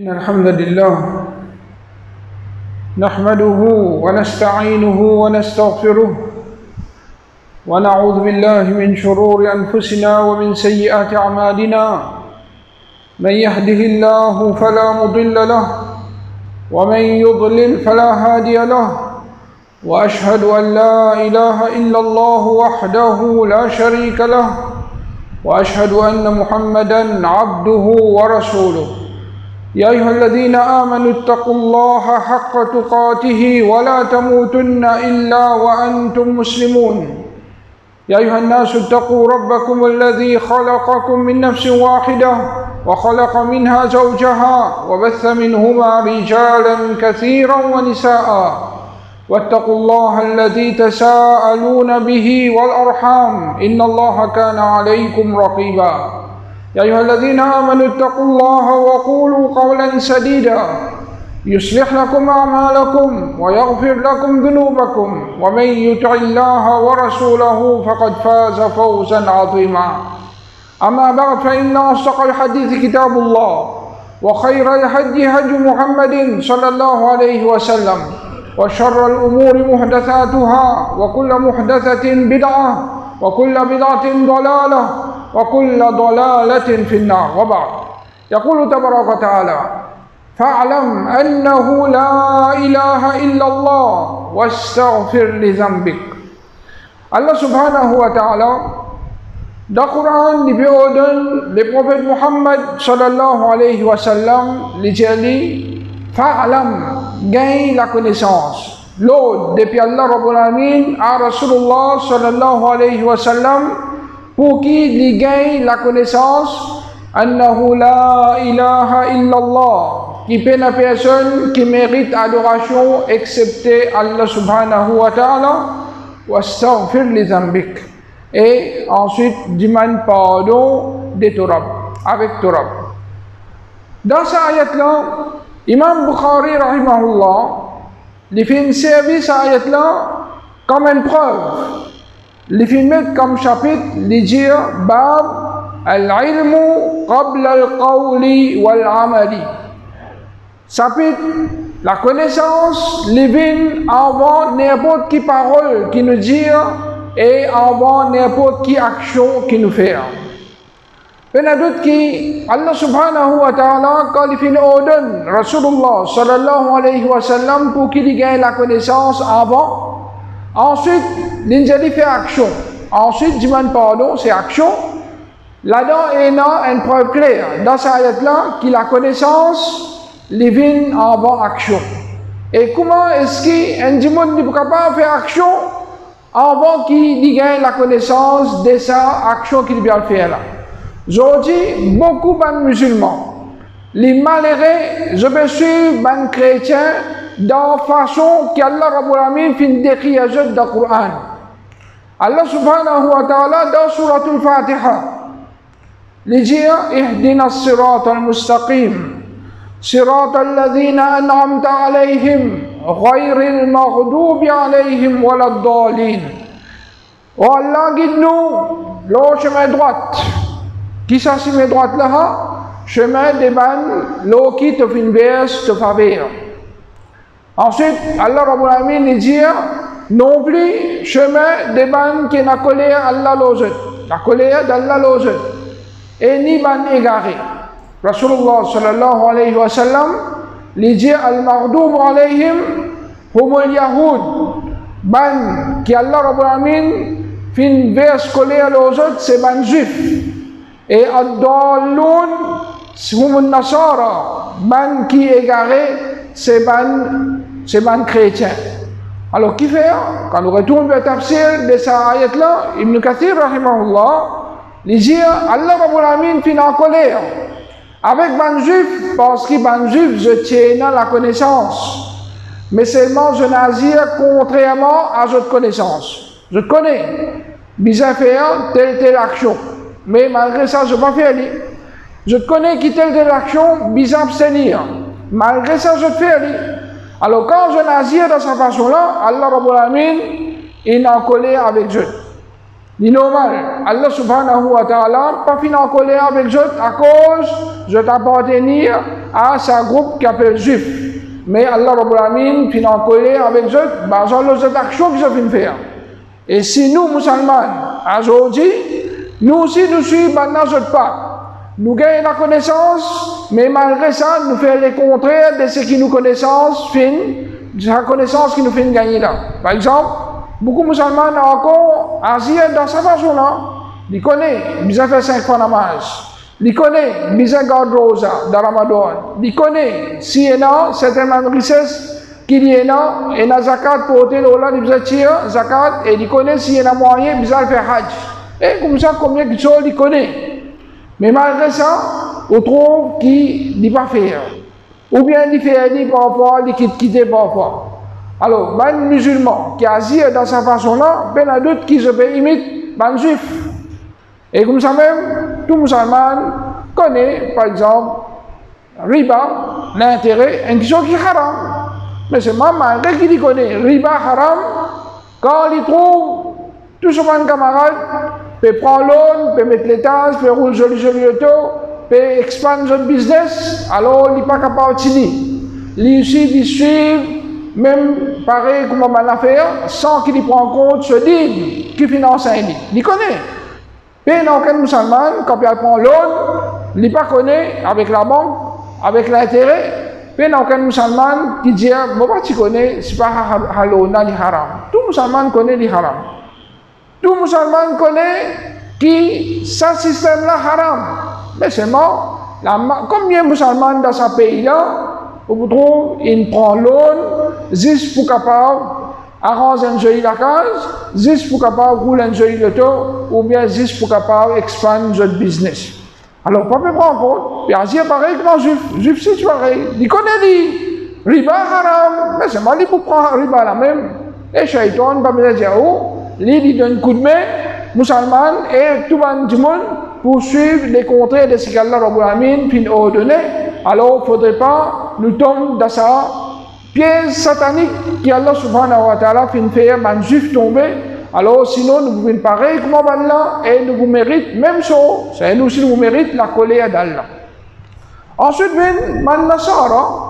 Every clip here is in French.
إن الحمد لله نحمده ونستعينه ونستغفره ونعوذ بالله من شرور أنفسنا ومن سيئات أعمالنا من يهده الله فلا مضل له ومن يضلل فلا هادي له وأشهد أن لا إله إلا الله وحده لا شريك له وأشهد أن محمدا عبده ورسوله يا أيها الذين آمنوا اتقوا الله حق تقاته ولا تموتن إلا وأنتم مسلمون يا أيها الناس اتقوا ربكم الذي خلقكم من نفس واحدة وخلق منها زوجها وبث منهما رجالا كثيرا ونساء واتقوا الله الذي تساءلون به والأرحام إن الله كان عليكم رقيبا يا أيها الذين آمنوا اتقوا الله وقولوا قولا سديدا يصلح لكم أعمالكم ويغفر لكم ذنوبكم ومن يطع الله ورسوله فقد فاز فوزا عظيما أما بعد فإن أصدق الحديث كتاب الله وخير الهدي هدي محمد صلى الله عليه وسلم وشر الأمور محدثاتها وكل محدثة بدعة وكل بدعة ضلالة وكل ضلالة في النار وبعد يقول تبارك وتعالى فاعلم أنه لا إله إلا الله واستغفر لذنبك. Allah subhanahu wa ta'ala dans le Coran il ordonne le prophète Muhammad sallallahu alayhi wa sallam li dit fa'lam gagne la connaissance l'ordre depuis Allah Rabbul Alamin à Rasulullah sallallahu alayhi wa sallam pour qu'il gagne la connaissance annahu la ilaha illallah qui peut la personne qui mérite adoration excepté Allah subhanahu wa ta'ala wastaghfir li dhanbik et ensuite demande pardon de Torab avec Torab. Dans cette ayat là Imam Bukhari rahimahullah il fait un service à ayat là comme une preuve. Il fait mettre comme chapitre il dit bab al-ilmu qabla al-qawli wal-amali. Chapitre la connaissance il vient avant n'importe qui parole qui nous dit et avant n'importe qui action qui nous fait. Penadut ki Allah subhanahu wa ta'ala quand il fait ordonne Rasulullah sallallahu alayhi wa sallam pour qu'il gagne la connaissance avant. Ensuite, l'injali fait action. Ensuite, demande pardon, c'est action. Là-dedans, il y a une preuve claire. Dans cette ayat-là, que la connaissance, il vient avant action. Et comment est-ce qu'un dimanche ne peut pas faire action avant qu'il gagne la connaissance de sa action qu'il vient faire là? Aujourd'hui, beaucoup de musulmans, les malheureux, je me suis un chrétien dans la façon qu'Allah Rabbul Alamin fin décrit dans le Coran. Allah subhanahu wa ta'ala dans Surah Al-Fatiha, il dit Ihdina as-sirata al-mustaqim, sirata alladhina an'amta alayhim, ghayril maghdubi alayhim waladdallin. Oh Allah, guide-nous le chemin droit. Qui ça c'est mes droites là? Chemin des ban, l'eau qui te fait une verse, te faveur. Ensuite, Allah Rabbul Alamin dit non plus chemin des ban qui n'a collé à Allah l'ozet. La colère d'Allah l'ozet. Et ni ban égaré. Rasulullah sallallahu alayhi wa sallam, il dit al-maghdub alayhim humul yahoud. Ban qui Allah Rabbul Alamin fait une verse collée à l'ozet, c'est ban juif. Et ad-dallun hum nasara ban qui égaré c'est ban chrétien. Alors qui fait quand on retourne vers tafsir de cette ayat là Ibn Kathir rahimahullah il dit Allah Rabbul Alamin fin en colère avec ban juif parce que ban juif je tiens la connaissance mais seulement je n'agis contrairement à cette connaissance. Je connais bien faire telle action mais malgré ça, je ne vais pas faire. Je connais qui telle action, bizarre abstenir. Malgré ça, je te fais. Alors, quand je n'agis dans cette façon-là, Allah Rabbul Alamin, il est en colère avec Dieu. C'est normal. Allah subhanahu wa ta'ala pas fin en colère avec eux à cause de t'appartenir à ce groupe qui appelle juif. Mais Allah Rabbul Alamin fin en colère avec eux basant les actions qu'ils ont fait faire. Et si nous, musulmans, aujourd'hui, nous aussi nous suivons dans notre pas. Nous gagnons la connaissance, mais malgré ça, nous faisons le contraire de ce qui nous connaissance fin, de la connaissance qui nous fait gagner là. Par exemple, beaucoup de musulmans encore agir dans sa façon là. Ils connaissent, ils ont fait 5 fois namaz. Ils connaissent, ils ont gardé rosa dans Ramadan. Ils connaissent, s'il y a certaines richesses qu'il y a, et la zakat pour ôter l'ola, ils ont tiré zakat, et ils connaissent s'il y a moyen, ils ont fait hajj. Et comme ça, combien de choses ils connaissent. Mais malgré ça, on trouve qu'il n'est pas fait. Ou bien il fait parfois, il quitte parfois. Alors, les musulmans qui agissent dans cette façon-là, il y a d'autres qui se imitent les juifs. Et comme ça même, tout musulman connaît, par exemple, riba, l'intérêt, une chose qui est haram. Mais c'est malgré qu'il connaît riba haram, quand il trouve tout ce monde camarade, peut prendre l'eau, peut mettre les tâches, peut rouler joli auto, peut expandre son business, alors il n'est pas capable de tenir. Lui aussi, il suit, même pareil comme on l'a fait, sans qu'il prenne en compte ce dîme qui finance un dîme. Il connaît. Mais dans aucun musulman, quand il prend l'eau, il ne connaît pas avec la banque, avec l'intérêt. Mais dans aucun musulman qui dit, bon, tu connais, ce n'est pas halal ni haram. Tout musulman connaît les haram. Tout musulman connaît que ce système-là haram. Mais seulement, combien de musulmans dans ce pays-là, vous trouvez, ils prennent l'eau, juste pour capable arranger un joli la case, juste pour capable rouler un joli l'auto, ou bien juste pour capable expandre notre business. Alors, pas me prendre compte, puis agir pareil que les juifs. Les juifs, c'est pareil. Ils connaissent les riba haram, mais c'est mal, ils pour prendre riba la même. Et shaitan, pas me dire, il donne un coup de main, musulman, et tout le monde pour suivre les contraires de ce qu'Allah Rabbul Alamin puis ordonné. Alors, il ne faudrait pas nous tomber dans ça piège satanique qui Allah subhanahu wa ta'ala fait faire un juif tomber. Alors sinon nous pouvons pareil comme Allah et nous vous méritons même chose. C'est nous aussi nous méritons la colère d'Allah. Ensuite vient Nasara.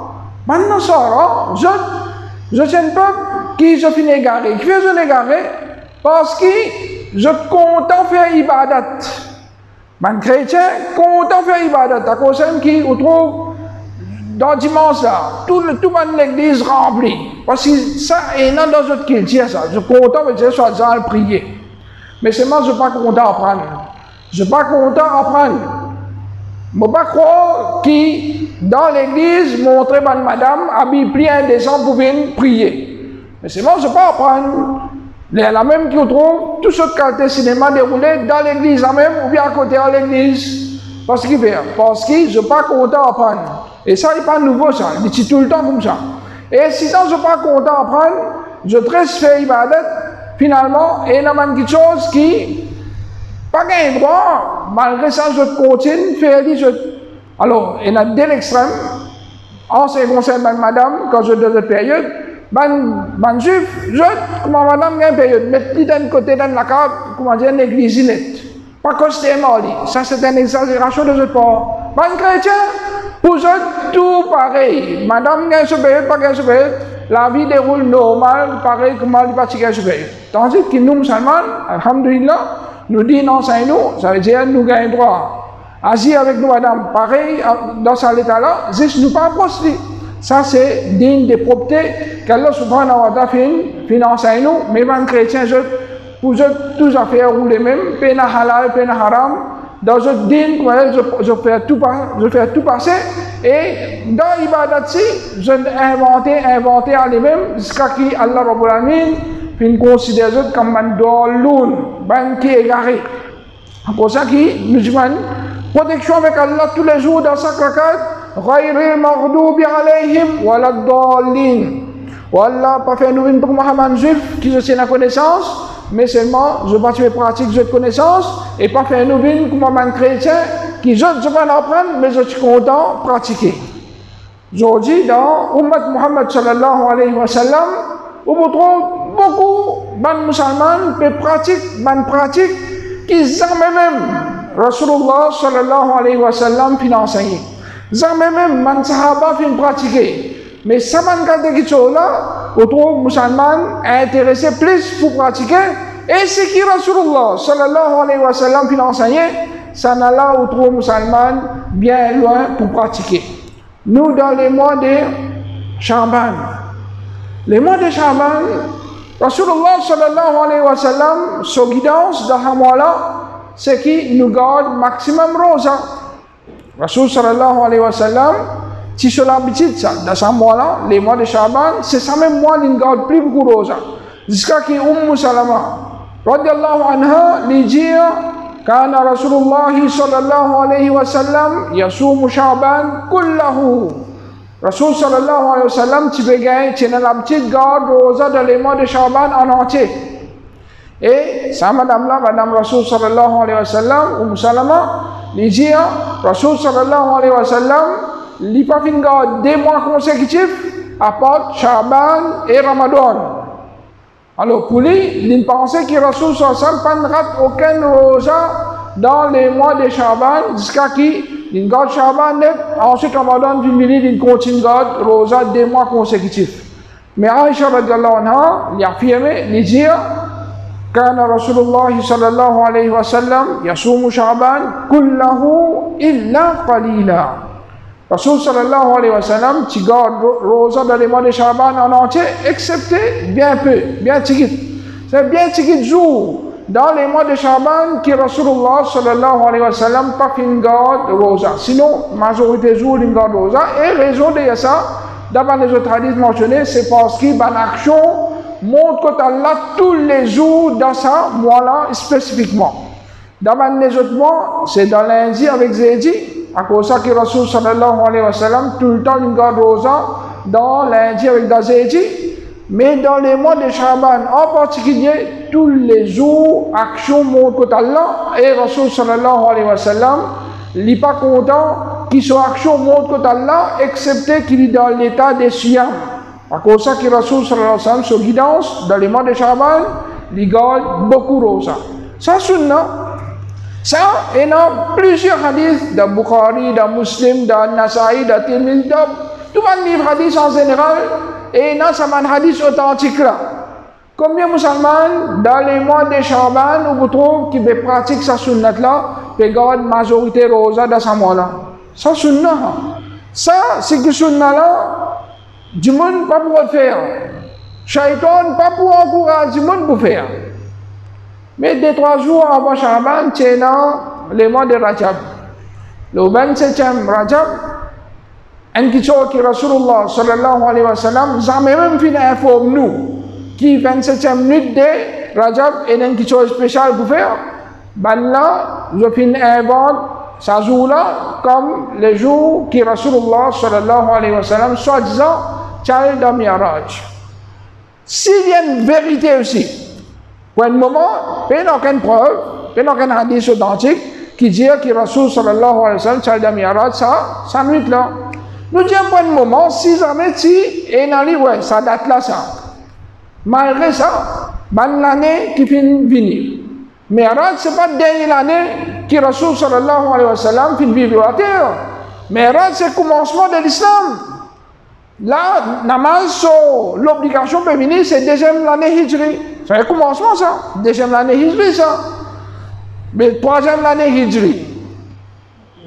Je tiens un peuple qui se fait égarer. Qui fait se égarer parce que je content faire ibadat. Man chrétien content faire ibadat. À cause qui on trouve dans dimanche là, tout l'église remplie. Parce que ça, et non dans notre culture, ça. Je suis content de dire, soit dans le prier. Mais seulement, je ne suis pas content d'apprendre. Je ne suis pas content d'apprendre. Je ne peux pas croire que dans l'église, montrer madame, habille pris indécent pour venir prier. Mais seulement, je ne peux pas apprendre. La même qui trouve, tout ce qualité cinéma déroulé dans l'église la même, ou bien à côté de l'église. Parce que je ne suis pas content d'apprendre. Et ça, il n'est pas nouveau, ça. Il dit tout le temps comme ça. Et si je ne suis pas content d'apprendre, je traite faire ibadat, finalement, et il y a quelque chose qui pas gain droit, malgré ça, je continue à faire des Alors, il y a deux extrêmes. En ce qui concerne madame, quand je donne cette période, juif, comment madame a une période, mettre d'un côté dans la carte, comment dire, une église nette. Pas constamment, ça c'est une exagération de ce part. Chrétien, pour eux, tout pareil. Madame gagne ce période, pas gagne ce période. La vie déroule normal, pareil comme elle pas gagne ce période. Tandis que nous, musulmans, alhamdulillah, nous disons non, c'est nous, ça veut dire nous gagnons droit. Agir avec nous, madame, pareil, dans cet état-là, juste nous pas approcher. Ça, c'est digne des propretés qu'Allah subhanahu wa ta'ala finance à nous, mais les chrétiens, pour eux, tous affaires roulent même, peine halal, peine haram. Dans ce din, je fais tout passer. Et dans l'ibadat, je inventé à lui-même, jusqu'à qui Allah Rabbul Alamin puis considère comme un doloun, un qui est égaré. C'est pour ça que musulman, protection avec Allah tous les jours dans sa rakat, ghayril maghdubi alayhim wala dallin. Wallah, pas faire nous une pour Mohammed juif qui je la connaissance. Mais seulement, je vais faire pratique de connaissance et pas faire une vie comme un chrétien qui je vais apprendre, mais je suis content de pratiquer. Aujourd'hui, dans Ummat Muhammad sallallahu alayhi wa sallam, on trouve beaucoup de musulmans pratiquent qui jamais même Rasulullah sallallahu alayhi wa sallam fin enseigné. Jamais même man sahaba fin pratiquer. Mais ça man kate qui là, autres musulmans intéressés plus pour pratiquer. Et ce qui Rasulullah sallallahu alayhi wa sallam fin enseigné, ça n'a là autres musulmans bien loin pour pratiquer. Nous dans les mois de Shaban, les mois de Shaban, Rasulullah sallallahu alayhi wa sallam, sa guidance dans ce mois-là, c'est qu'il nous garde maximum rosa. Rasul sallallahu alayhi wa sallam, si sur l'habitude, dans ce mois-là, les mois de Shaban, c'est ça même mois qui nous garde plus beaucoup rosa. Jusqu'à ce que Salama, radiallahu anha, lui dit, كان رسول الله صلى الله عليه وسلم يصوم شعبان كله. Rasul sallallahu alayhi wa sallam, tu peux gagner, tu as la petite garde rosa dans les mois de Shaban en entier. Et ça, madame Rasul sallallahu alayhi wa sallam, Salama, lui dit, Rasul sallallahu alayhi wa sallam, il n'a pas fait une garde 2 mois consécutifs, à part Shaban et Ramadan. Alors pour lui, il pensait que Rasul sallallahu alayhi wa sallam ne rate aucun rosa dans les mois de Shaban jusqu'à qu'il garde Shaban net, ensuite Ramadan il continue garde rosa 2 mois consécutifs. Mais Aïcha radiallahu anha, il a affirmé, il dit, كان رسول الله صلى الله عليه وسلم يصوم شعبان كله إلا قليلا. Rasul sallallahu alayhi wa sallam, tu gardes rosa dans les mois de Shaban en entier, excepté bien peu, bien tigit. C'est bien tigit jour dans les mois de Shaban qui Rasulullah sallallahu alayhi wa sallam pas fin garde rosa. Sinon, majorité jour il garde rosa. Et raison de ça, d'abord les autres hadiths mentionnés, c'est parce qu'il y a une action montre que Allah tous les jours dans ce mois-là spécifiquement. D'abord les autres mois, c'est dans lundi avec Zédi. À cause de ça que Rasul sallallahu alayhi wa sallam, tout le temps, il garde rosa dans lundi avec Zédi. Mais dans les mois de Shaban, en particulier, tous les jours, action montre que Allah et Rasul sallallahu alayhi wa sallam, il n'est pas content qu'il soit action montre que Allah, excepté qu'il est dans l'état des siyam. À cause de ça que Rasul sallallahu alayhi wa sallam, sa guidance, dans les mois de Shaban, il garde beaucoup rosa. Ça, sunna. Ça, il y a plusieurs hadiths dans Bukhari, dans Muslim, dans Nasa'i, dans Tirmidhi, dans tout le livre hadith en général, et il y a un hadith authentique là. Combien de musulmans, dans les mois de Shaban, vous trouvez qui pratiquent sa sunnat là, qui gardent majorité rosa dans ce mois-là? Ça, sunnah. Ça, c'est que sunnah là, du monde pas pour le faire. Shaitan pas pour encourager du monde pour faire. Mais 2-3 jours avant Shaban, c'est dans les mois de Rajab. Le 27e Rajab, un qui soit qui Rasulullah sallallahu alayhi wa sallam, jamais même fini informe nous qui 27e minute de Rajab et un qui soit spécial pour faire. Ben là, je finis invente ce jour-là comme le jour qui Rasulullah sallallahu alayhi wa sallam, soi-disant, tient dans Mi'raj. S'il y a une vérité aussi, pour un moment, il n'y a aucune preuve, il n'y a aucun hadith authentique qui dit que Rasul sallallahu alayhi wa sallam, tient dans Mi'raj, ça nuit là. Nous disons pour un moment, si jamais tu es dans les ouais, ça date là, ça. Malgré ça, bonne l'année qui finit de venir. Mi'raj, ce n'est pas la dernière année que Rasul sallallahu alayhi wa sallam finit de vivre à terre. Mi'raj, c'est le commencement de l'islam. Là, namaz, l'obligation peut venir, c'est deuxième année hijri. C'est le commencement, ça. Deuxième année hijri, ça. Mais troisième année hijri.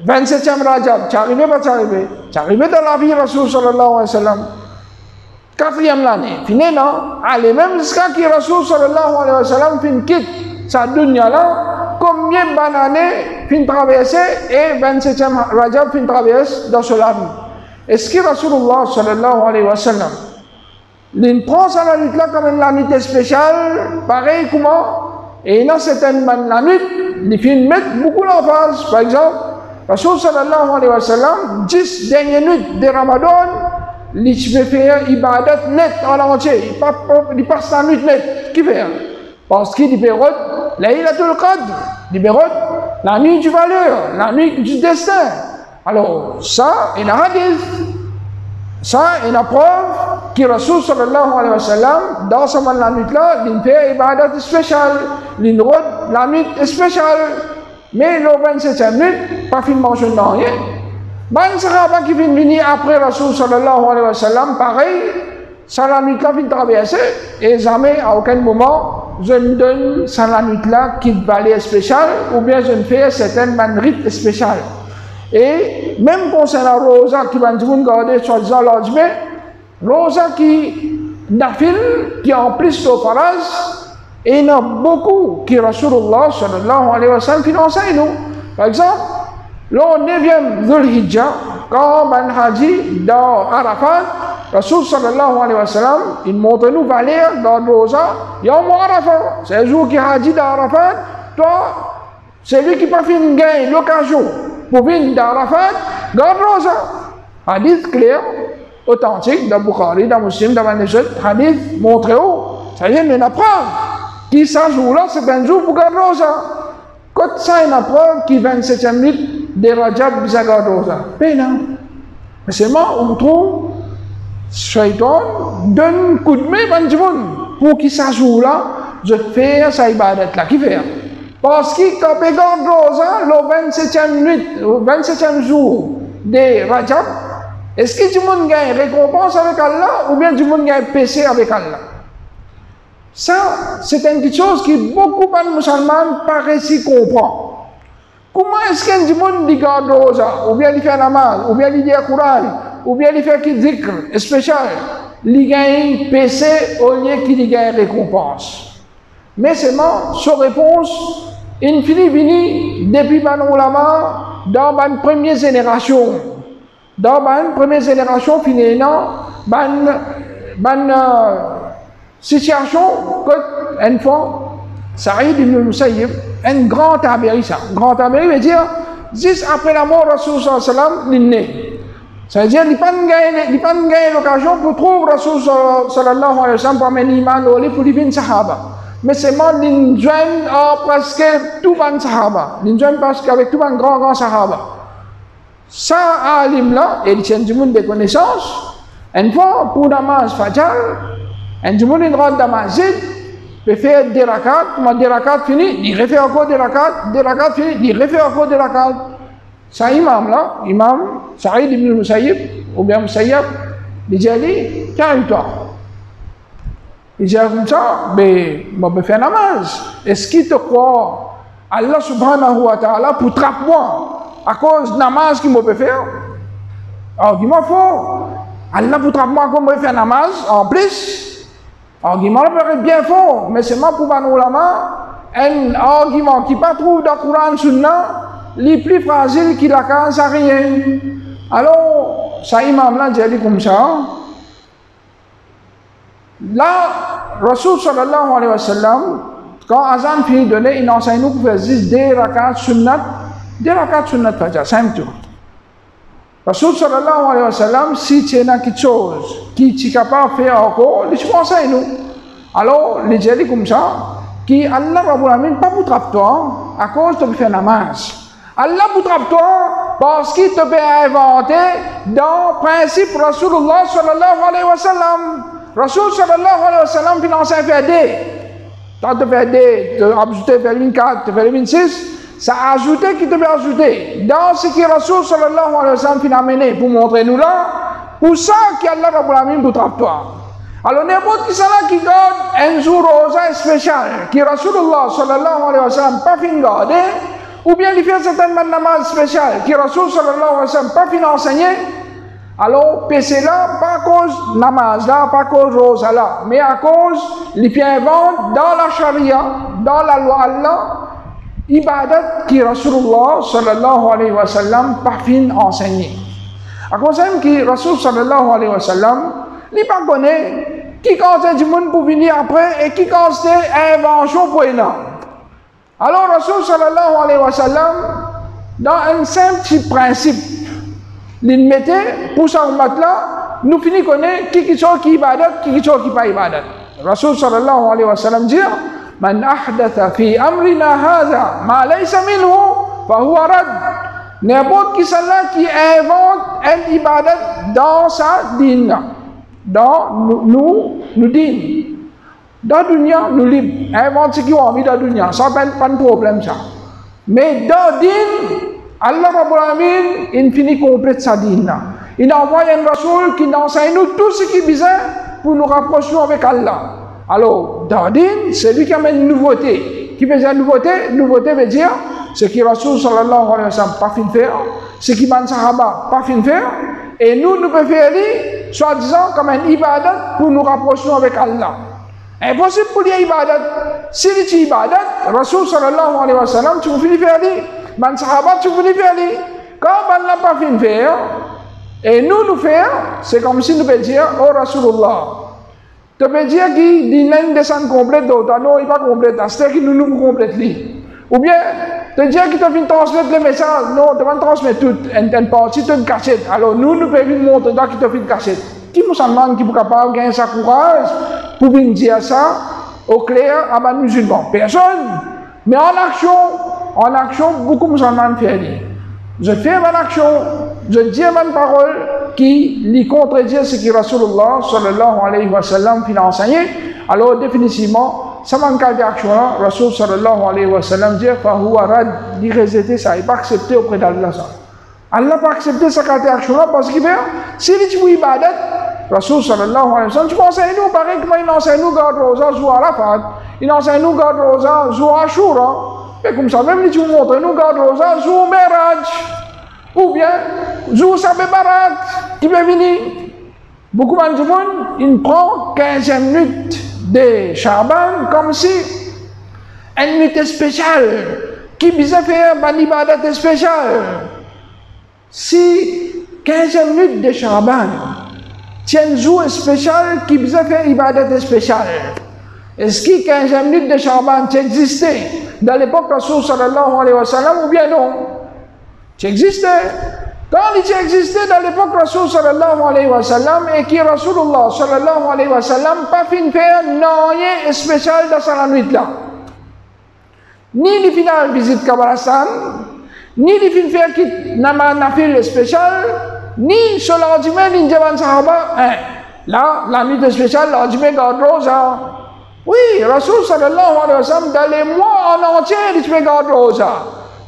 27e Rajab, tu arrives pas, tu arrives. Tu arrives dans la vie de Rasul sallallahu alayhi wa sallam. 4e année, fini, non? Allez, même jusqu'à ce que Rasul sallallahu alayhi wa sallam quitte sa dunya là, combien d'années fin traversé et 27e Rajab fin traverse dans ce vie. Est-ce que Rasulullah sallallahu alayhi wa sallam, il prend sa nuit là comme une nuit spéciale, pareil comment, et dans certaines la nuit, il fait mettre beaucoup d'emphase. Par exemple, Rasul sallallahu alayhi wa sallam, 10 dernières nuits de Ramadan, il fait faire ibadat net en entier, il passe la nuit net, qui fait? Parce qu'il libère Laylatul Qadr, libère la nuit du valeur, la nuit du destin. Alors, ça, il y a un hadith, ça, il y a preuve qui Rasul sallallahu alayhi wa sallam, dans ce la nuit-là, il fait ibadat spéciale, il route la nuit spéciale. Mais le 27e nuit, pas fin mentionné dans rien. Ben sahaba qui viennent venir après Rasul sallallahu alayhi wa sallam, pareil, ça la nuit-là vient traverser, et jamais à aucun moment je ne donne ça la nuit-là qui valait spécial, ou bien je ne fais certaines rites spéciales. Et même concernant Rosa qui va nous garder soi-disant l'ordre, Rosa qui nafil, qui en plus au faraz, et il y en a beaucoup qui Rasulullah sallallahu alayhi wa sallam finance nous. Par exemple, le 9e Dhul Hijjah, quand Ben Haji dans Arafat, Rasul sallallahu alayhi wa sallam, il montre nous valeur dans Rosa, Yawm Arafat. C'est un jour qui Haji dans Arafat, toi, c'est lui qui pas fait une gain, l'occasion pour venir dans Arafat, garde Rosa. Hadith clair, authentique, dans Bukhari, dans Muslim, dans Manishat, hadith montré où, ça y est, il y a une preuve. Qui ça jour-là, c'est un jour pour garde Rosa. Quand ça, il y a une preuve qui 27e minute de Rajab bisa garde Rosa. Mais non. Mais seulement, on trouve, Shaitan donne coup de main pour qui ça jour-là, je fais ça ibadat-là. Qui fait? Parce que quand on garde Rosa, le 27e minute, le 27e jour de Rajab, est-ce que tout le monde gagne récompense avec Allah ou bien tout le monde gagne péché avec Allah? Ça, c'est une petite chose que beaucoup de musulmans paraissent comprendre. Comment est-ce que tout le monde dit garde Rosa, ou bien il fait namaz, ou bien il dit Coran, ou bien il fait qui dhikr spécial, il gagne péché au lieu qu'il gagne récompense? Mais seulement, sa réponse, il finit depuis les ulama dans la première génération. Dans la première génération, finalement, situation que une fois, Saïd ibn Musayyib, un grand tabi'i, ça. Grand tabi'i veut dire, juste après la mort de Rasul sallallahu alayhi wa sallam, il est né. Ça veut dire, il n'a pas gagné l'occasion pour trouver Rasul sallallahu alayhi wa sallam pour amener l'iman pour les sahaba. Mais c'est moi, il joint presque tout les sahaba. Il joint presque avec tout les grands sahaba. Ça, alim là, et il tient du monde de connaissances. Une fois, pour namaz fajr, un du monde il rentre dans la masjid, il fait des rakats, mais des rakats finis, il refait encore des rakats finis, il refait encore des rakats. Ça, imam là, imam Saïd ibn Musayyib, ou bien Musayyib, il dit, calme-toi. Il dit comme ça, mais je vais faire namaz. Est-ce qu'il te croit Allah subhanahu wa ta'ala pour trapper moi à cause de namaz qu'il m'a faire? Argument faux. Allah pour trapper moi comme je vais faire namaz en plus. Argument paraît bien fort, mais c'est moi pour nous un argument qui pas trouve dans le Coran Sunna, les plus fragile qui la casse à rien. Alors, ça imam là dit comme ça. Là, Rasul sallallahu alayhi wa sallam, quand Azan finit de donner, il enseigne nous pour faire juste des rakats sunnat fajr, simple tout. Rasul sallallahu alayhi wa sallam, si tu as quelque chose qui tu es capable de faire encore, il conseille nous. Alors, il dit comme ça, que Allah Rabbul Alamin pas pour trapper toi, à cause de faire namaz. Allah pour trapper toi, parce qu'il te peut inventer dans le principe Rasulullah sallallahu alayhi wa sallam. Rasul sallallahu alayhi wa sallam finance un faire des. Quand tu fais des, tu as ajouté vers 24, tu fais 26. Ça a ajouté qui te peut ajouter. Dans ce que Rasul sallallahu alayhi wa sallam finit amené pour montrer nous là, pour ça qu'Allah Rabbul Alamin pour trapper toi. Alors n'importe qui là qui garde un jour rosa spécial, qui Rasulullah sallallahu alayhi wa sallam pas fin garder, ou bien il fait certainement namaz spécial, qui Rasul sallallahu alayhi wa sallam pas fin enseigner, alors péché là, pas à cause namaz là, pas à cause rosa là, mais à cause les pieds inventent dans la charia, dans la loi Allah, ibadat qui Rasulullah sallallahu alayhi wa sallam pas fin enseigner. À cause même qui Rasul sallallahu alayhi wa sallam, il pas connaît qui conseille du monde pour venir après et qui conseille invention pour une âme. Alors Rasul sallallahu alayhi wa sallam, dans un simple petit principe, il mettait pour sa ummat là, nous finissons connaître qui sont qui ibadat, qui sont qui pas ibadat. Rasul sallallahu alayhi wa sallam dit, man ahdatha fi amrina hadha ma laysa minhu fa huwa rad. N'importe qui cela qui invente un ibadat dans sa dîne. dans nous dit, dans le dunya, nous libres. Invente ce qui ont envie dans le dunya. Ça n'a pas de problème, ça. Mais dans le din, Allah Rabbul Alamin, il finit complète sa din. Il envoie un rasoul qui enseigne nous tout ce qui est besoin pour nous rapprocher avec Allah. Alors, dans le din, c'est lui qui amène une nouveauté. Qui faisait une nouveauté? Nouveauté veut dire ce qui Rasoul sallallahu alayhi wa sallam pas fin faire, ce qui man sahaba pas fin faire, et nous pouvons faire soi-disant comme un ibadat pour nous rapprocher avec Allah. Impossible pour les ibadat. Si les ibadat, Rasoul sallallahu alayhi wa sallam, tu veux faire man sahaba, tu veux faire quand man n'a pas fin faire, et nous faire, c'est comme si nous pouvions dire, oh Rasulullah, tu peux dire qu'il dit une descente complète d'autre, non, il n'est pas complète, c'est qu'il nous complète. Ou bien, tu dis qu'il te vient transmettre le message, non, tu vas transmettre toute une partie, toute une cachette. Alors nous pouvons montrer qu'il te fait une cachette. Qui musulman qui est capable de gagner sa courage pour venir dire ça au clair à un musulman? Personne. Mais en action, beaucoup de musulmans font. Je fais une action, je dis une parole qui lui contredit ce que Rasulullah sallallahu alayhi wa sallam a enseigné. Alors définitivement, ça manque d'action-là, Rasul sallallahu alayhi wa sallam dit fahuwa rad, il rejeté ça, il n'a pas accepté auprès d'Allah ça. Allah n'a pas accepté sa action-là parce qu'il fait, si il dit ibadat, Rasul sallallahu alayhi wa sallam, tu m'enseignes nous, pareil comment il enseigne nous garde rosa, joue à Arafat, il enseigne nous garde rosa, joue à Ashura, et comme ça, même si tu montres nous garde rosa, joue au Meraj, ou bien, joue Sabé Barat, qui peut venir. Beaucoup de monde, il prend 15 minutes de Shaban comme si une minute spéciale qui vise faire une ibadat spéciale. Si 15 minutes de Shaban tiennent un jour spécial qui vise faire une ibadat spéciale, est-ce que 15 minutes de Shaban existait dans l'époque de Rasul sallallahu alayhi wa sallam ou bien non? Ça existait. Quand il existait dans l'époque de Rasul sallallahu alayhi wa sallam et qui Rasulullah sallallahu alayhi wa sallam pas fin faire rien spécial dans sa nuit là. Ni les finales visite Kabarastan, ni les fin faire qui n'a nafil spécial, ni sur l'ordinaire ni Javan Sahaba. Là, la nuit spéciale, l'ordinaire garde rosa. Oui, Rasul sallallahu alayhi wa sallam dans les mois en entier, il fait garde rosa.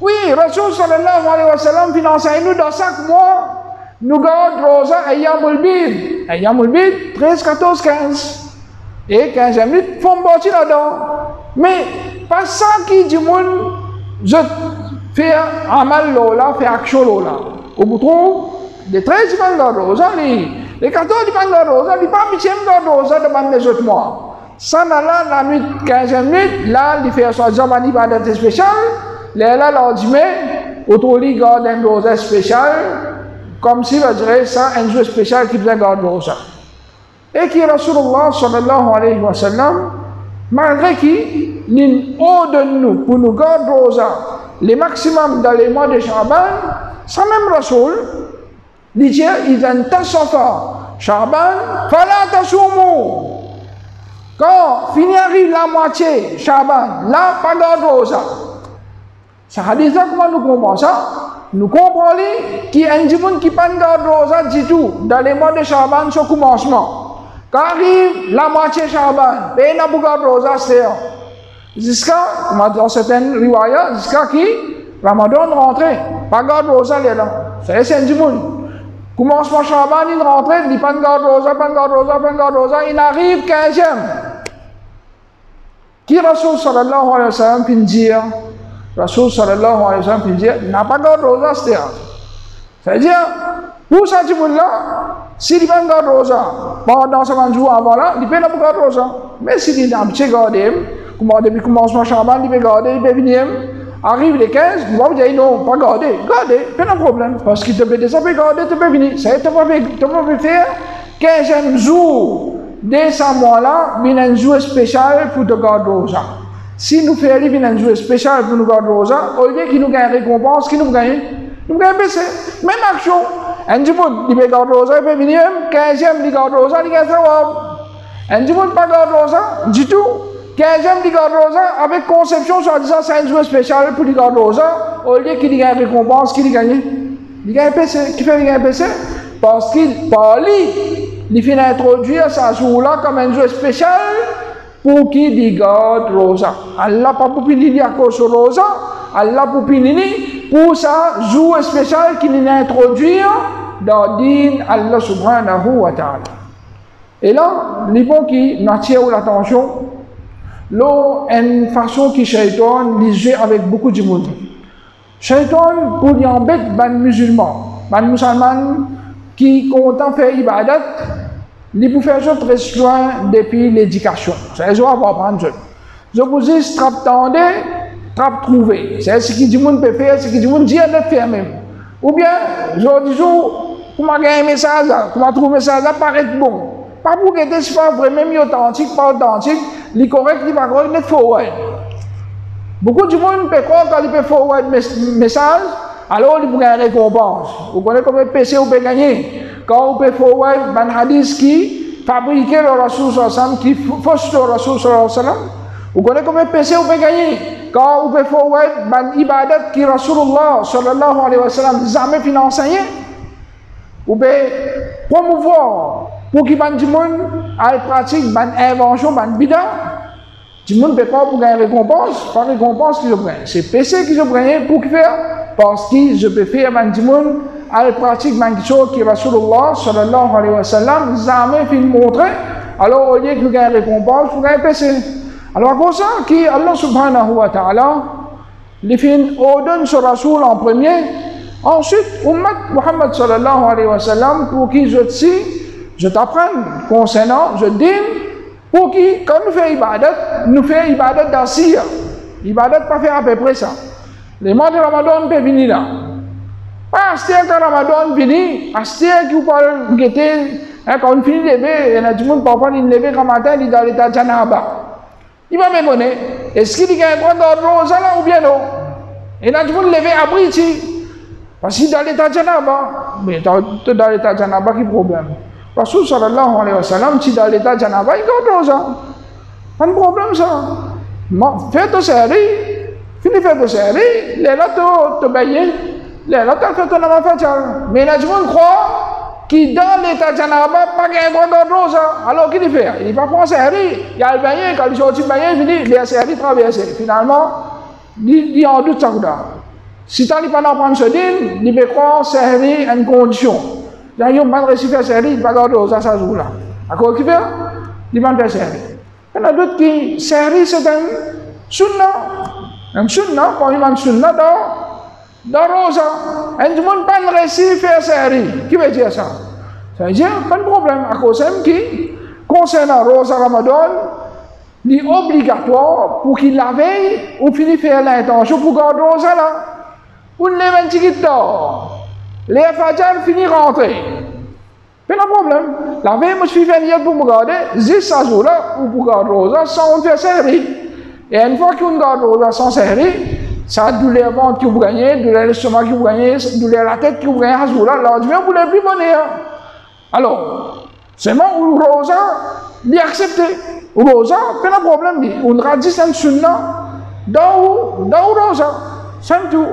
Oui, Rasul sallallahu alayhi wa sallam finance nous dans chaque mois, nous gardons rosa Ayyamul Bid. Ayyamul Bid, 13, 14, 15. Et 15 minutes, font partie là-dedans. Mais, pas ça qui dit monde, je fais amal lola, fais action lola. Au bout de les 13, ils vont garder rosa, les 14, ils vont garder rosa, les pas 8e garder rosa devant les autres mois. Ça, là, la nuit, 15 minutes, là, il fait soi-disant une ibadat spéciale. Là, l'ordinaire, autour de garde un rosa spécial, comme si on dirait ça, un jour spécial qui faisait garde rosa. Et qui Rasulullah sallallahu alayhi wa sallam, malgré qu'il est haut de nous pour nous garder rosa, les maximum dans les mois de Shaban, ça même Rasul, il dit, il a tasafa, Shaban, fala tasoumu. Quand fini arrive la moitié, Shaban, là, pas garde rosa. Ça hadith là, comment nous comprenons ça? Nous comprenons qu'il y a un monde qui ne garde rosa du tout dans les mois de Shaban sur commencement. Quand arrive la moitié Shaban, il n'a pas garde rosa, c'est jusqu'à, dans certaines riwayas, jusqu'à qui Ramadan rentré, pas garde rosa là. C'est un monde. Commencement Shaban, il rentre, il n'a pas garde rosa, pas garde rosa, pas garde rosa, il arrive 15e. Qui Rasul sallallahu alayhi wa sallam peut dire? Rasul sallallahu alayhi wa sallam peut dire, n'a pas garde rosa, c'est-à-dire, pour ça, là, s'il n'a pas garde rosa, pendant ce jour avant là, il peut pas garde rosa. Mais s'il n'a pas gardé, depuis le commencement Shaban, il peut garder, il peut venir, arrive les 15, il va dire non, pas garder, pas de problème, parce qu'il te peut déjà garder, tu peux venir. Ça, tu peux faire 15e jour de ce mois-là, il y a un jour spécial pour te garder rosa. Si nous faisons un jour spécial pour nous garder rosa, au lieu qu'il nous gagne récompense, qui nous gagne? Nous gagne baissé. Même action. Un jour, il peut garder rosa, il peut venir, 15e, il garde rosa, il gagne ça. Un jour, pas garder rosa, du tout. 15e, il garde rosa, avec conception, soit disant, c'est un jour spécial pour lui garder rosa, au lieu qu'il gagne récompense, qu'il gagne? Il gagne baissé. Qui fait il gagne baissé? Parce qu'il parle. il finit introduire ce jour-là comme un jour spécial pour qui dit garde Rosa. Allah pas pour finir à cause de Rosa, Allah pour finir pour ça jour spécial qu'il a introduit dans din Allah subhanahu wa ta'ala. Et là, les bons qui n'attirent l'attention, là, une façon qui Shaitan les joue avec beaucoup de monde. Shaitan pour y embêter les musulmans, les musulmans qui content faire ibadat, ils peuvent faire ça très loin depuis l'éducation. C'est ça qu'on va apprendre. Je vous dis, trap tendez, trap trouver. C'est ce que tout le monde peut faire, ce que tout le monde dit à faire même. Ou bien, je dis, comment gagner un message, comment trouver un message, ça paraît bon. Pas pour que ce soit vraiment authentique, pas authentique, les correct, les pas correct, les forward. Beaucoup de monde peut croire quand il peut forward message, alors il peut gagner une récompense. Vous connaissez combien de PC vous peut gagner? Quand vous peut forward un hadith qui fabriquait le Rasul sallam, qui fausse le Rasul sallam, vous connaissez combien de PC vous peut gagner? Quand vous peut forward un ibadat qui Rasulullah sallallahu alayhi wa sallam jamais financé, vous pouvez promouvoir pour qu'il y ait des gens qui pratiquent une invention, une bida. Tout le monde ne peut pas pour gagner récompense, pas récompense qu'ils prennent. C'est PC qu'ils prennent pour faire, parce qu'ils peuvent faire des gens qui pratiquent une chose qui Rasulullah sallallahu alayhi wa sallam jamais fait montrer. Alors au lieu que vous gagnez récompense, vous gagnez PC. Alors à cause de ça, qui Allah subhanahu wa ta'ala, les films ordonnent ce Rasul en premier. Ensuite, Ummat Muhammad sallallahu alayhi wa sallam, pour qui je t'apprends concernant, je dis, pour qui, quand nous faisons ibadat d'Assir. Ibadat pas faire à peu près ça. Les mois de Ramadan peuvent venir là. Pas acheter quand Ramadan vient, acheter qui vous parle guetter, quand on finit de lever, il y a du monde parfois il lever quand matin, il est dans l'état de Janaba. Il va me connaître, est-ce qu'il y a un droit de rosa là ou bien non? Il y a du monde lever à Briti. Parce qu'il est dans l'état de Janaba. Mais dans l'état de Janaba, quel problème? Rasul sallallahu alayhi wa sallam, si dans l'état de Janaba, il garde rosa. Pas de problème ça. Fais ta série, finis faire ta série, les là te bailler, les là tu fais ton nama fatal. Mais il y a du monde croit qui dans l'état de Janaba, pas qu'il y a un droit de rosa. Alors qu'il fait? Il va prendre série, il y a le bailler, quand il sortit le bailler, il dit, il y a série traversée. Finalement, il en doute ça. Si tu n'as pas d'apprendre ce din, il peut croire série à une condition. Il y a un mal réussi à faire série, il va garder aux ça jour là. À quoi qu'il fait? Il va faire série. Il y en a d'autres qui, série c'est un sunnah. Un sunnah, quand il y a un sunnah dans Rosa. Et tout le monde n'a pas réussi à faire série. Qui veut dire ça? Ça veut dire, pas de problème. À cause de qui, concernant Rosa Ramadan, il est obligatoire pour qu'il la veille ou finisse faire l'intention pour garder Rosa là. Ou ne lève un petit peu d'or. Les Fajr finissent rentrer. Pas de problème. La veille, moi je suis venu pour me garder, juste à jour là, ou pour garder Rosa sans faire série. Et une fois qu'on garde Rosa sans série, ça a douleur le ventre que vous gagnez, douleur l'estomac que vous gagnez, douleur la tête que vous gagnez à jour là, lendemain vous ne plus bonheur. Alors, c'est moi où Rosa, il accepté. Rosa, pas de problème. On radisse un sunnah dans Rosa. C'est tout.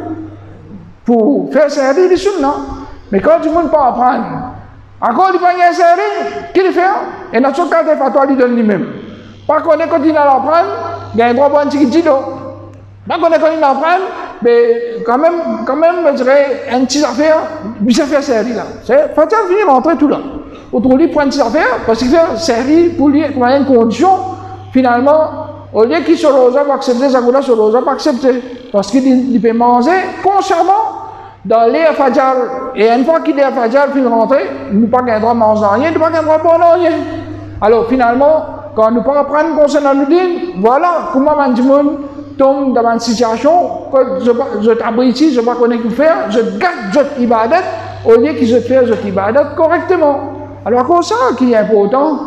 Pour faire série des sunnah. Mais quand tout le monde peut apprendre, encore il va y avoir série, qu'il fait, et dans ce cas, il faut toi lui donner lui-même. Par contre, quand il a l'apprendre, il y a un droit pour un petit dido. Par contre, quand il l'apprend, mais quand même, je dirais, un petit affaire, il s'est fait série là. C'est faut venir rentrer tout là. Autour lui prend une petite affaire, parce qu'il fait série pour lui, pour une condition, finalement, au lieu qu'il se rosa va accepter, ça va se rosa va accepter. Parce qu'il peut manger consciemment dans l'air Fajr. Et une fois qu'il est à Fajr, il rentrer, il n'a pas un droit de manger rien, il n'a pas un droit de boire rien. Alors finalement, quand nous pouvons apprendre concernant le din, voilà comment un monde tombe dans une situation que je t'abrite ici, je ne sais pas quoi faire, je garde cette ibadat au lieu que je fais cette ibadat correctement. Alors c'est ça qui est important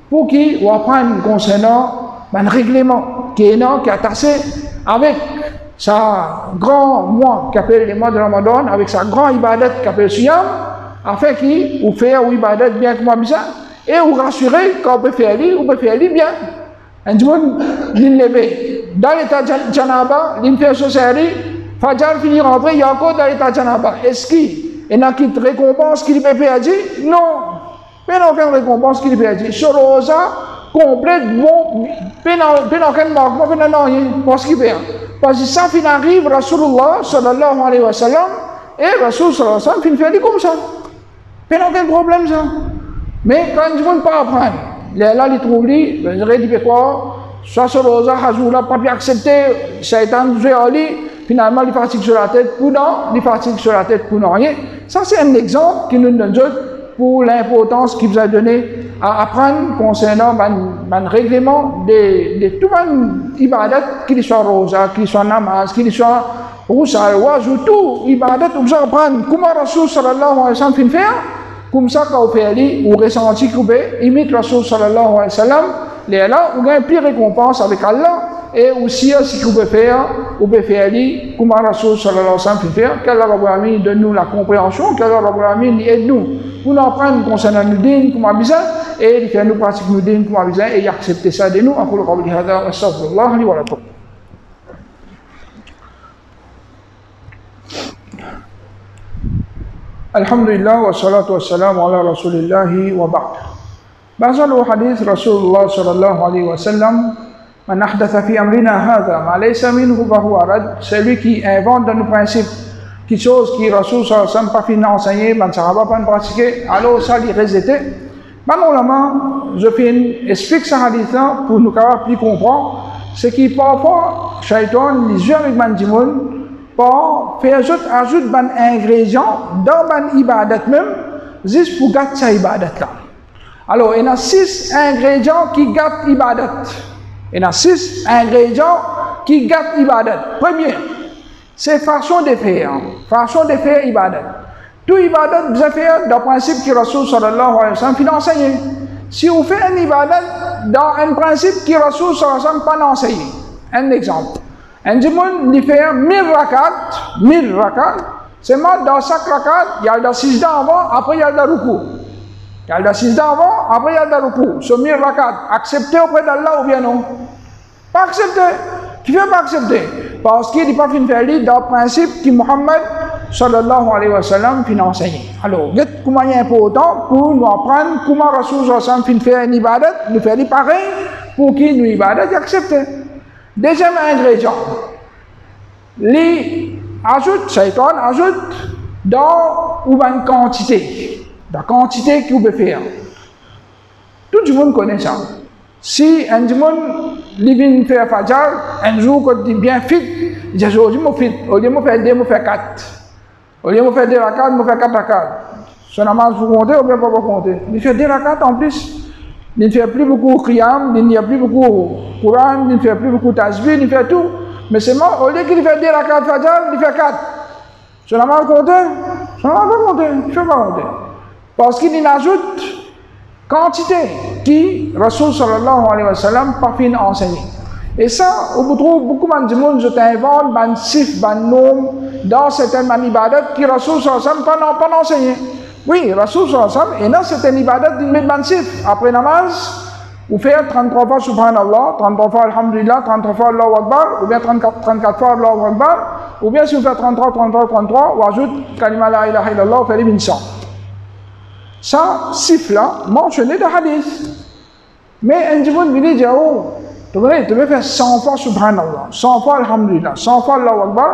pour qu'il apprenne concernant un règlement qui est attaché avec sa grand mois qui appelle les mois de Ramadan, avec sa grand ibadat qui appelle Siyam, afin qu'il fasse une ibadat bien comme ça, et vous rassurer qu'on peut faire lui bien. Un monde, il levé. Dans l'état de Janaba, il fait ce série, Fajr finit rentrer, il y a encore dans l'état de Janaba. Est-ce qu'il y a une récompense qu'il peut faire? Non. Pas aucune récompense qui lui perdit. Ce rosa complète, bon, pas aucun manquement, pas rien, parce qu'il perd. Parce que ça, il arrive, Rasulullah sallallahu alayhi wa sallam, et Rasul sallallahu alayhi wa sallam, il fait comme ça. Pas aucun problème, ça. Mais quand ils ne vont pas apprendre, là, ils trouvent, ils disent quoi? Soit ce rosa, Hazoula, pas pu accepter, Shaitan, finalement, il fatigue sur la tête pour non, il fatigue sur la tête pour non rien. Ça, c'est un exemple qui nous donne pour l'importance qu'il vous a donné à apprendre concernant le règlement de tout le ibadat, qu'il soit rosa, qu'il soit namaz, qu'il soit roussal, ou tout ibadat, vous apprendre comment Rasul sallallahu alayhi wa sallam fait faire, comme ça, quand vous faites, ou ressenti que vous imite Rasul sallallahu alayhi wa sallam, là, vous gagnez plus de récompense avec Allah. Et aussi, ce que vous pouvez faire, comme Rasul sallallahu alayhi wa sallam fait faire, qu'Allah donne-nous la compréhension, qu'Allah aide-nous pour nous apprendre concernant nous dînes, comme besoin, et faire nous pratiquer nous dînes, comme besoin, et accepter ça de nous. أقول قولي هذا وأستغفر الله لي ولكم. الحمد لله والصلاة والسلام على رسول الله وبعد. بعض الحديث رسول الله صلى الله عليه وسلم من أحدث في أمرنا هذا ما ليس منه فهو رد. Celui qui invente dans nos principes quelque chose qui Rasul sallallahu alayhi wa sallam pas fini enseigner, man sahaba pas pratiquer, alors ça il rejeté. Normalement, je explique ce hadith là pour nous capables plus comprendre, c'est qui parfois Shaitan les yeux avec mandimoun pour faire ajoute ban ingrédients dans ban ibadat même juste pour gâter sa ibadat là. Alors il y a 6 ingrédients qui gâtent ibadat. Il y a 6 ingrédients qui gâtent ibadat. Premier, c'est façon de faire. Façon de faire ibadat. Tout ibadat, vous avez fait dans le principe que Rasul sallallahu alayhi wa sallam a enseigné. Si vous faites un ibadat dans un principe que Rasul sallallahu alayhi wa sallam n'a pas enseigné. Un exemple. Un dimanche, il fait 1000 rakat. C'est mal dans chaque rakat, il y a le 6 avant, après il y a le ruku. Il y a le 6 avant, après il y a le ruku. Ce 1000 rakat, accepté auprès d'Allah ou bien non? Pas accepté. Qui ne veut pas accepter? Parce qu'il n'est pas fini de faire dans le principe que Muhammad sallallahu alayhi wa sallam a enseigné. Alors, comment il est important pour nous apprendre comment Rasul sallallahu alayhi wa sallam a fait un ibadat, nous faire pareil pour qu'il nous ibadat et accepter. Deuxième ingrédient, Shaitan ajoute dans une quantité. La quantité qu'il peut faire. Tout le monde connaît ça. Si un monde vient faire Fajr, un jour quand il est bien fit, il dit aujourd'hui je suis fit. Au lieu de faire 2, je fais 4. Au lieu de faire 2 rakats, je fais 4 rakats. Son namaz vous comptez ou bien pas compter. Il fait 2 rakats en plus. Il ne fait plus beaucoup de qiyam, il n'y a plus beaucoup de Coran, il ne fait plus beaucoup de tasbih, il fait tout. Mais c'est moi, au lieu qu'il fait 2 rakats Fajr, il fait 4. Son namaz compter? Son namaz pas compter. Il ne fait pas compter. Parce qu'il ajoute quantité qui Rasul sallallahu alayhi wa sallam pas fini enseigner. Et ça, on trouve beaucoup de monde, je t'invente, ban sif, ban nom, dans certaines ibadat qui Rasul sallallahu alayhi wa sallam pas enseigné. Oui, Rasul sallallahu alayhi wa sallam, et dans certaines ibadat, il met ban sif. Après namaz, vous faites 33 fois subhanallah, 33 fois alhamdulillah, 33 fois Allahu Akbar, ou bien 34 fois Allahu Akbar, ou bien si vous faites 33, vous ajoutez kalima la ilaha illallah, vous faites 1100. Ça, siffle là, mentionné dans le hadith. Mais un dimanche, il dit, oh, tu veux faire 100 fois subhanallah, 100 fois alhamdulillah, 100 fois Allahu Akbar.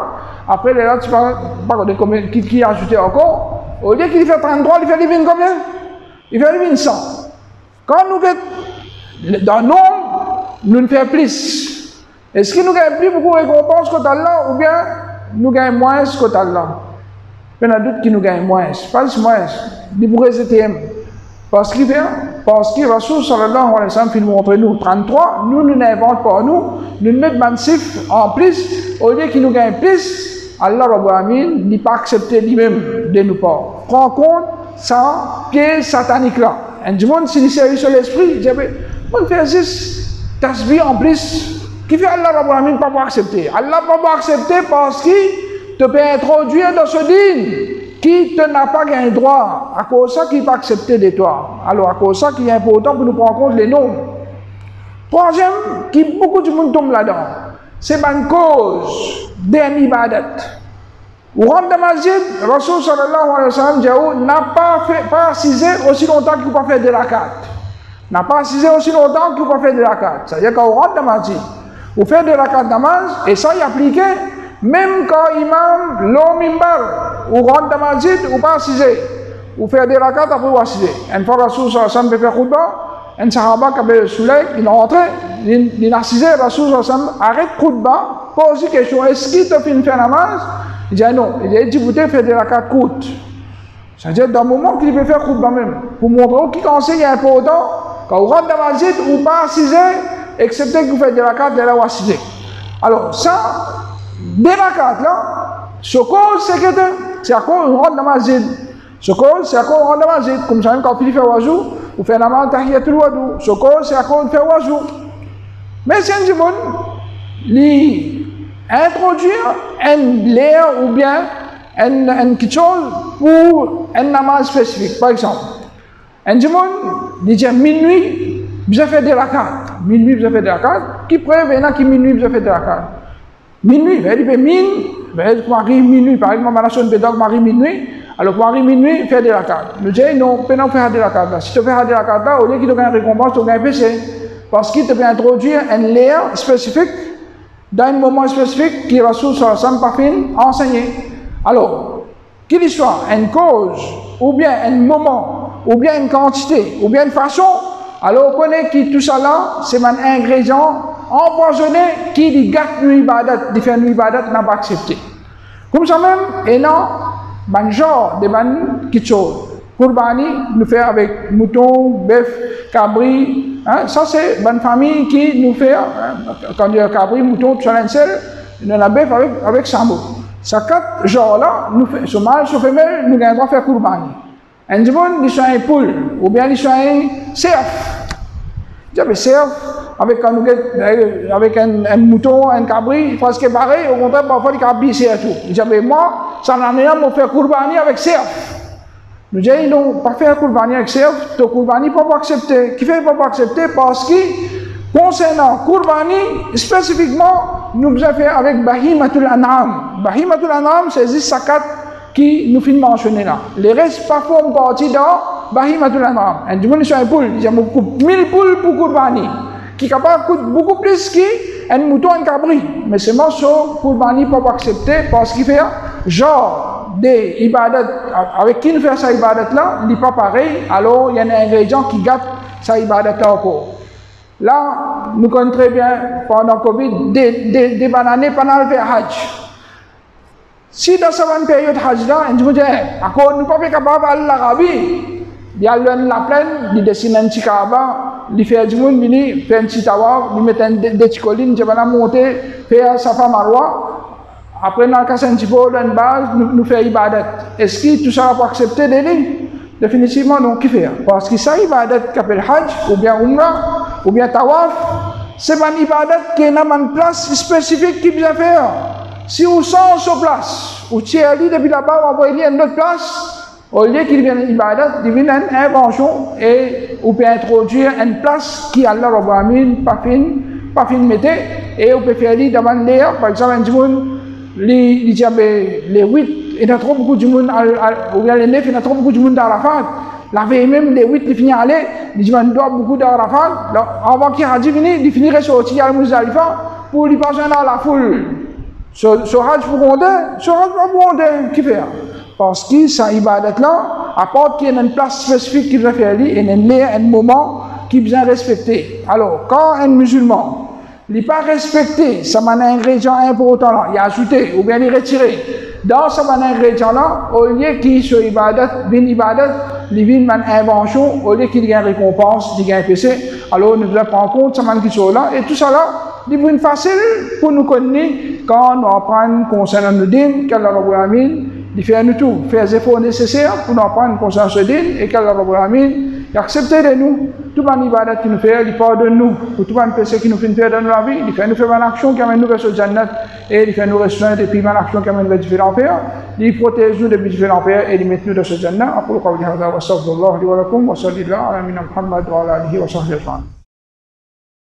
Après, là, tu vas pas regarder combien qui a ajouté encore. Au lieu qu'il fait 33, il fait combien? Il fait 100. Quand nous faisons dans le nombre, nous ne faisons plus. Est-ce que nous gagnons plus beaucoup de récompenses que Allah ou bien nous gagnons moins que Allah? Il y a d'autres qui nous gagnent moins. Pas moins. Ils pourraient être parce que Rasul sallallahu alayhi wa sallam nous montre nous 33, nous n'inventons pas nous mettons mansif en plus, au lieu qu'il nous gagne plus, Allah Rabbul Alamin n'est pas accepté lui-même de nous pas. Prends compte ça, piège satanique là. Un monde s'il s'est sur l'esprit, il dit, on fait juste tasbih en plus, qui fait Allah Rabbul Alamin pas accepter. Allah pas accepter parce qu'il te peut introduire dans ce dîne qui te n'a pas gagné droit, à cause de ça qui n'est pas accepté de toi. Alors, à cause de ça qui est important pour nous prendre en compte les noms. Troisième, qui beaucoup de monde tombe là-dedans, c'est une cause d'un ibadat. Ou rentre dans la masjid, Rasul sallallahu alayhi wa sallam dit n'a pas assisé aussi longtemps qu'il ne peut pas faire de rakat. N'a pas assisé aussi longtemps qu'il ne peut pas faire de rakat. C'est-à-dire qu'on rentre dans la masjid, on fait de rakat namaz, et ça y appliqué, même quand imam l'homme mimbar, ou rentre dans la masjid, ou pas assisé, ou faire des rakat après ou assisé. Une fois Rasul sallallahu alayhi wa sallam peut faire khutbah, un sahaba qui avait Souley, il est rentré, il a assisé, Rasul sallallahu alayhi wa sallam arrête khutbah, pose une question, est-ce qu'il te fait faire namaz? Il dit non, il dit vous devez faire des rakats courtes. C'est-à-dire dans le moment qu'il peut faire khutbah même, pour montrer qui conseil est important, quand vous rentrez dans la masjid, ou pas assiser, excepté que vous faites des rakats, de là où assiser. Alors ça, des rakats là, ce cause c'est que c'est à quoi on rentre dans la masjid. Ce cause c'est à quoi on rentre dans la masjid. Comme ça même quand il fait wazou, vous faites la main tahiyatul wadou. Ce cause c'est à quoi on fait wazou. Mais c'est un monde, introduire un l'air ou bien quelque chose pour un namaz spécifique. Par exemple, un monde dit minuit, vous avez fait des rakats. Minuit, vous avez fait des rakats. Qui prévient qui minuit, vous avez fait des rakats. Minuit, vous avez dit minuit, par exemple, la sonne pédale, Marie minuit. Alors, Marie minuit, fait des rakats. Nous disons non, on peut faire des rakats. Si tu fais des rakats, au lieu qu'il te gagne une récompense, tu gagnes un PC. Parce qu'il te peut introduire un l'air spécifique dans un moment spécifique qui Rasul sallallahu alayhi wa sallam a enseigné. Alors, qu'il soit une cause, ou bien un moment, ou bien une quantité, ou bien une façon, alors on connaît que tout ça là, c'est un ingrédient empoisonné qui gâte l'ibadat, qui fait l'ibadat n'a pas accepté. Comme ça même, et non, un genre de quelque chose. Kurbani, nous fait avec mouton, bœuf, cabri. Hein, ça, c'est une famille qui nous fait, quand il y a cabri, mouton, chalensel, il y a bœuf avec sambo. Ces quatre genres-là, ce mâle, ce femelle, nous gagnons à faire kurbani. Un dimanche, ils sont un poule, ou bien ils sont un cerf. Un cerf, avec un mouton, un cabri, presque pareil, au contraire, parfois, les cabris, c'est tout. Ils disent, moi, ça n'a rien à faire kurbani avec cerf. Nous disons, ils n'ont pas fait un kurbani avec cerf, le kurbani ne peut pas accepter. Qui fait ne peut pas accepter parce que, concernant kurbani, spécifiquement, nous avons fait avec Bahimatul An'am. Bahimatul An'am, c'est juste sakat qui nous finit mentionner là. Les restes, parfois, on partit dans Bahimatul An'am. Un du monde, ils sont un poule, ils ont 1000 poules pour kurbani, qui est capable de coûter beaucoup plus qu'un mouton, un cabri. Mais c'est morceau, kurbani ne peut pas accepter parce qu'il fait genre des ibadat, avec qui nous fait sa ibadat là, il n'est pas pareil, alors il y a un ingrédient qui gâte sa ibadat là encore. Là, nous connaissons très bien, pendant le Covid, des bananes pendant le Hajj. Si dans cette période Hajj là, on dit, encore nous ne sommes pas capables d'aller à l'Arabie, il y a la plaine, il dessine un petit Kaaba, il fait du monde, il fait un petit tawaf, il met des petites collines, il va monter, faire Safa Marwa. Après, dans le cas un petit peu d'une base, nous faisons ibadat. Est-ce que tout ça va accepter des lignes? Définitivement, non, qui fait? Parce que ça, ibadat qui appelle Hajj, ou bien Umrah, ou bien Tawaf, c'est une ibadat qui est dans une place spécifique qui vient faire. Si vous sentez sur place, ou si vous depuis là-bas, vous envoyez une autre place, au lieu qu'il vienne ibadat, il vient une invention et vous pouvez introduire une place qui Allah Rabbi pas fin mettez, et vous pouvez faire dans l'air, par exemple, un dimanche, les 8, il y a trop beaucoup de monde, ou bien les 9, il y a trop beaucoup de monde dans la fête. La veille même, les 8, ils finissent à aller, ils disent qu'il doit beaucoup dans la fête. Avant qu'il ait fini, ils finiraient sur Al-Muzdalifa pour lui passer dans la foule. Ce Hajj pour gronder, qui fait? Parce que ça, ibadat là, apporte qu'il y a une place spécifique qui doit faire, et un moment qui besoin respecter. Alors, quand un musulman, il n'est pas respecté, ça m'a un ingrédient important là, il a ajouté ou bien il a retiré. Dans ce ingrédient là, au lieu qu'il soit ibadat, il vient une invention, au lieu qu'il y ait une récompense, il y a un PC, alors nous devons prendre compte de ce qui sont là, et tout ça là, il est facile pour nous connaître quand nous apprenons concernant le din, qu'Allah Rabbul Alamin, il fait nous tout, faire les efforts nécessaires pour nous apprendre concernant ce din, et qu'Allah Rabbul Alamin, il accepte de nous, tout le ibadat qui nous fait, il pardonne nous, pour tout le péché qui nous fait faire dans la vie, il fait nous faire une action qui amène nous vers ce Jannat, et il fait nous restreindre depuis une action qui amène vers différents enfers, il protège nous depuis différents enfers, et il met nous dans ce Jannat. Aqulu qawli hadha wa astaghfirullah li wa lakum wa sallallahu ala nabiyyina Muhammad wa ala alihi wa sahbihi ajma'in.